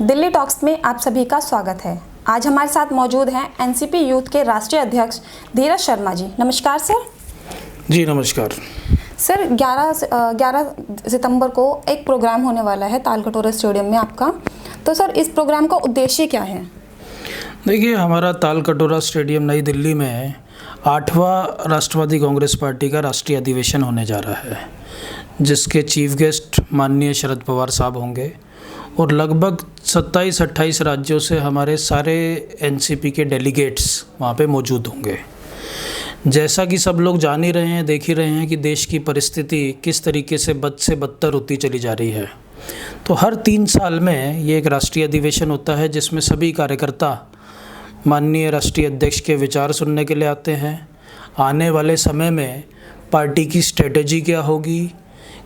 Delhi talks में आप सभी का स्वागत है। आज हमारे साथ मौजूद हैं एनसीपी यूथ के राष्ट्रीय अध्यक्ष धीरज शर्मा जी। नमस्कार सर। जी नमस्कार सर। 11 सितंबर को एक प्रोग्राम होने वाला है तालकटोरा स्टेडियम में आपका, तो सर इस प्रोग्राम का उद्देश्य क्या है? देखिए, हमारा तालकटोरा स्टेडियम नई दिल्ली में 8वां राष्ट्रवादी कांग्रेस पार्टी का राष्ट्रीय अधिवेशन होने जा रहा है, जिसके चीफ गेस्ट माननीय शरद पवार साहब होंगे और लगभग 27-28 राज्यों से हमारे सारे एनसीपी के डेलीगेट्स वहाँ पे मौजूद होंगे। जैसा कि सब लोग जान ही रहे हैं, देख ही रहे हैं कि देश की परिस्थिति किस तरीके से बद से बदतर होती चली जा रही है। तो हर 3 साल में ये एक राष्ट्रीय अधिवेशन होता है, जिसमें सभी कार्यकर्ता माननीय राष्ट्रीय अध्यक्ष के विचार सुनने के लिए आते हैं। आने वाले समय में पार्टी की स्ट्रेटजी क्या होगी,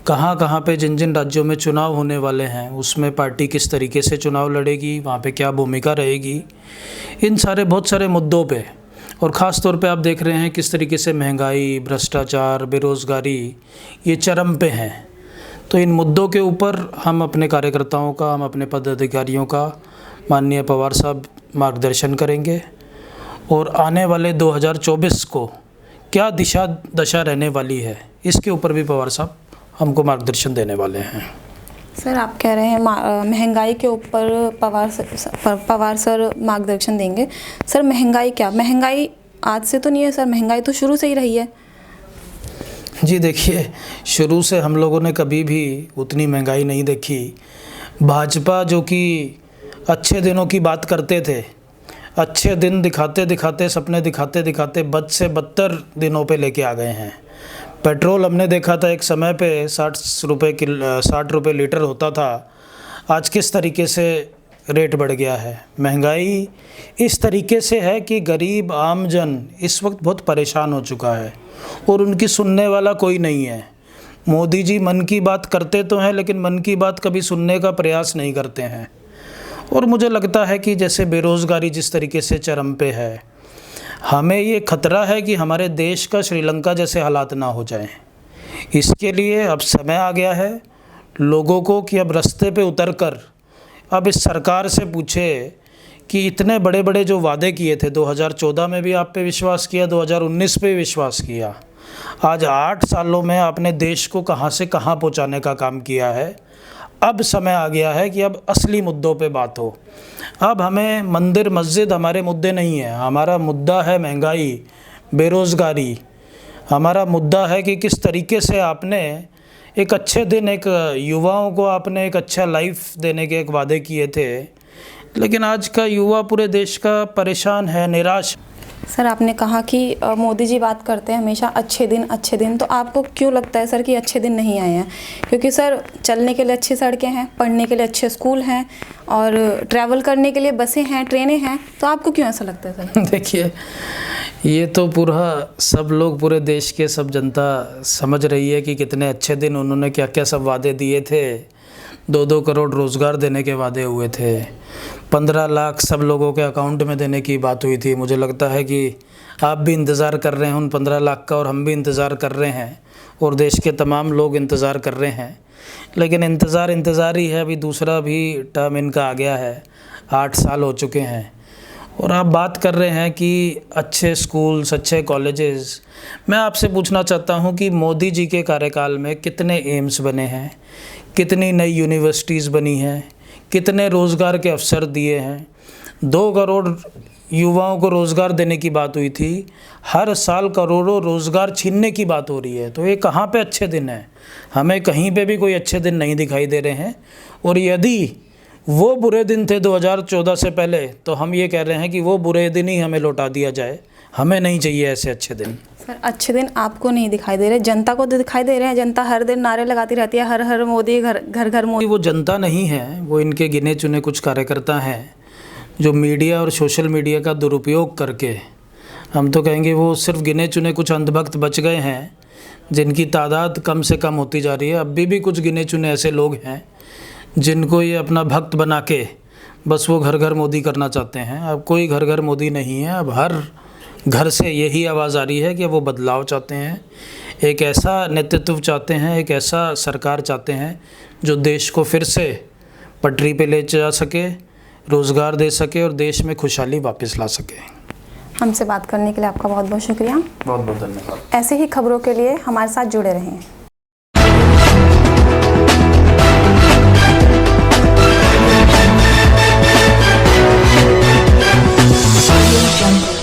कहाँ कहाँ पे जिन जिन राज्यों में चुनाव होने वाले हैं उसमें पार्टी किस तरीके से चुनाव लड़ेगी, वहाँ पे क्या भूमिका रहेगी, इन बहुत सारे मुद्दों पे, और ख़ास तौर पे आप देख रहे हैं किस तरीके से महंगाई, भ्रष्टाचार, बेरोज़गारी ये चरम पे हैं। तो इन मुद्दों के ऊपर हम अपने कार्यकर्ताओं का, हम अपने पदाधिकारियों का माननीय पवार साहब मार्गदर्शन करेंगे और आने वाले 2024 को क्या दिशा दशा रहने वाली है, इसके ऊपर भी पवार साहब हमको मार्गदर्शन देने वाले हैं। सर आप कह रहे हैं महंगाई के ऊपर पवार सर मार्गदर्शन देंगे। सर महंगाई आज से तो नहीं है सर, महंगाई तो शुरू से ही रही है। जी देखिए, शुरू से हम लोगों ने कभी भी उतनी महंगाई नहीं देखी। भाजपा जो कि अच्छे दिनों की बात करते थे, अच्छे दिन दिखाते दिखाते, सपने दिखाते दिखाते बद से बदतर दिनों पे लेके आ गए हैं। पेट्रोल हमने देखा था एक समय पे 60 रुपये लीटर होता था, आज किस तरीके से रेट बढ़ गया है। महंगाई इस तरीके से है कि गरीब आमजन इस वक्त बहुत परेशान हो चुका है और उनकी सुनने वाला कोई नहीं है। मोदी जी मन की बात करते तो हैं, लेकिन मन की बात कभी सुनने का प्रयास नहीं करते हैं। और मुझे लगता है कि जैसे बेरोज़गारी जिस तरीके से चरम पे है, हमें ये खतरा है कि हमारे देश का श्रीलंका जैसे हालात ना हो जाएं। इसके लिए अब समय आ गया है लोगों को कि अब रास्ते पे उतर कर अब इस सरकार से पूछे कि इतने बड़े बड़े जो वादे किए थे, 2014 में भी आप पे विश्वास किया, 2019 पे विश्वास किया, आज 8 सालों में आपने देश को कहाँ से कहाँ पहुँचाने का काम किया है। अब समय आ गया है कि अब असली मुद्दों पे बात हो। अब हमें मंदिर मस्जिद हमारे मुद्दे नहीं है, हमारा मुद्दा है महंगाई, बेरोज़गारी। हमारा मुद्दा है कि किस तरीके से आपने एक अच्छे दिन, एक युवाओं को आपने एक अच्छा लाइफ देने के एक वादे किए थे, लेकिन आज का युवा पूरे देश का परेशान है, निराश। सर आपने कहा कि मोदी जी बात करते हैं हमेशा अच्छे दिन, तो आपको क्यों लगता है सर कि अच्छे दिन नहीं आए हैं? क्योंकि सर चलने के लिए अच्छी सड़कें हैं, पढ़ने के लिए अच्छे स्कूल हैं और ट्रैवल करने के लिए बसें हैं, ट्रेनें हैं, तो आपको क्यों ऐसा लगता है सर? देखिए, ये तो पूरा सब लोग, पूरे देश के सब जनता समझ रही है कि कितने अच्छे दिन उन्होंने क्या क्या सब वादे दिए थे। 2-2 करोड़ रोज़गार देने के वादे हुए थे, 15 लाख सब लोगों के अकाउंट में देने की बात हुई थी। मुझे लगता है कि आप भी इंतज़ार कर रहे हैं उन 15 लाख का, और हम भी इंतज़ार कर रहे हैं, और देश के तमाम लोग इंतज़ार कर रहे हैं। लेकिन इंतज़ार ही है, अभी दूसरा भी टर्म इनका आ गया है, 8 साल हो चुके हैं। और आप बात कर रहे हैं कि अच्छे स्कूल्स, अच्छे कॉलेजेस। मैं आपसे पूछना चाहता हूं कि मोदी जी के कार्यकाल में कितने एम्स बने हैं, कितनी नई यूनिवर्सिटीज़ बनी हैं, कितने रोज़गार के अवसर दिए हैं। 2 करोड़ युवाओं को रोज़गार देने की बात हुई थी, हर साल करोड़ों रोज़गार छीनने की बात हो रही है। तो ये कहाँ पे अच्छे दिन हैं? हमें कहीं पे भी कोई अच्छे दिन नहीं दिखाई दे रहे हैं। और यदि वो बुरे दिन थे 2014 से पहले, तो हम ये कह रहे हैं कि वो बुरे दिन ही हमें लौटा दिया जाए। हमें नहीं चाहिए ऐसे अच्छे दिन। सर अच्छे दिन आपको नहीं दिखाई दे रहे, जनता को तो दिखाई दे रहे हैं। जनता हर दिन नारे लगाती रहती है, हर हर मोदी, घर घर मोदी। वो जनता नहीं है, वो इनके गिने चुने कुछ कार्यकर्ता हैं जो मीडिया और सोशल मीडिया का दुरुपयोग करके, हम तो कहेंगे वो सिर्फ गिने चुने कुछ अंधभक्त बच गए हैं, जिनकी तादाद कम से कम होती जा रही है। अभी भी कुछ गिने चुने ऐसे लोग हैं जिनको ये अपना भक्त बना के बस वो घर घर मोदी करना चाहते हैं। अब कोई घर घर मोदी नहीं है, अब हर घर से यही आवाज़ आ रही है कि वो बदलाव चाहते हैं, एक ऐसा नेतृत्व चाहते हैं, एक ऐसा सरकार चाहते हैं जो देश को फिर से पटरी पे ले जा सके, रोज़गार दे सके और देश में खुशहाली वापस ला सके। हमसे बात करने के लिए आपका बहुत बहुत शुक्रिया। बहुत बहुत धन्यवाद। ऐसे ही खबरों के लिए हमारे साथ जुड़े रहें।